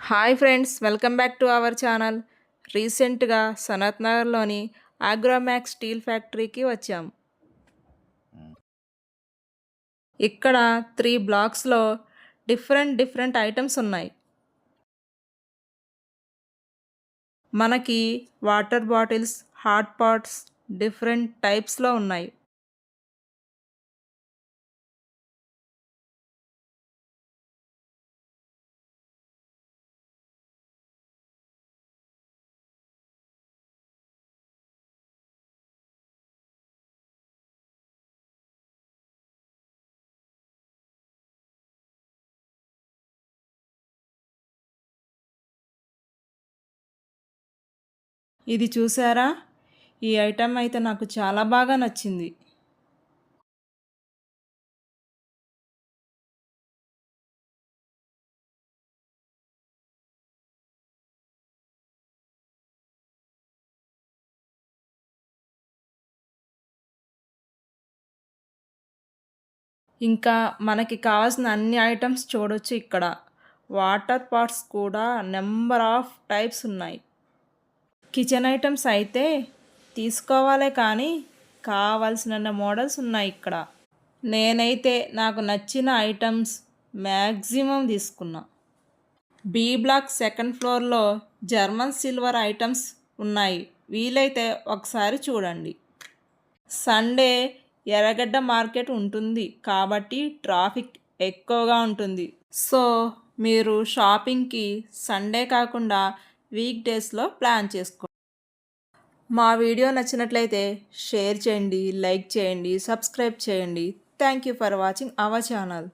Hi friends, welcome back to our channel. రీసెంట్గా సనత్ నగర్లోని ఆగ్రోమ్యాక్స్ steel ఫ్యాక్టరీకి వచ్చాం. ఇక్కడ 3 బ్లాక్స్లో డిఫరెంట్ ఐటమ్స్ ఉన్నాయి. మనకి water bottles, hot pots different టైప్స్లో ఉన్నాయి. ఇది చూసారా? ఈ ఐటమ్ అయితే నాకు చాలా బాగా నచ్చింది. ఇంకా మనకి కావాల్సిన అన్ని ఐటమ్స్ చూడొచ్చు ఇక్కడ. వాటర్ పాట్స్ కూడా నెంబర్ ఆఫ్ టైప్స్ ఉన్నాయి. కిచెన్ ఐటమ్స్ అయితే తీసుకోవాలే కానీ కావాల్సిన మోడల్స్ ఉన్నాయి ఇక్కడ. నేనైతే నాకు నచ్చిన ఐటమ్స్ మ్యాక్సిమం తీసుకున్నా. బి బ్లాక్ సెకండ్ ఫ్లోర్లో జర్మన్ సిల్వర్ ఐటమ్స్ ఉన్నాయి. వీలైతే ఒకసారి చూడండి. సండే ఎర్రగడ్డ మార్కెట్ ఉంటుంది కాబట్టి ట్రాఫిక్ ఎక్కువగా ఉంటుంది. సో మీరు షాపింగ్కి సండే కాకుండా వీక్ డేస్లో ప్లాన్ చేసుకోండి. మా వీడియో నచ్చినట్లయితే షేర్ చేయండి, లైక్ చేయండి, సబ్స్క్రైబ్ చేయండి. Thank you for watching our channel.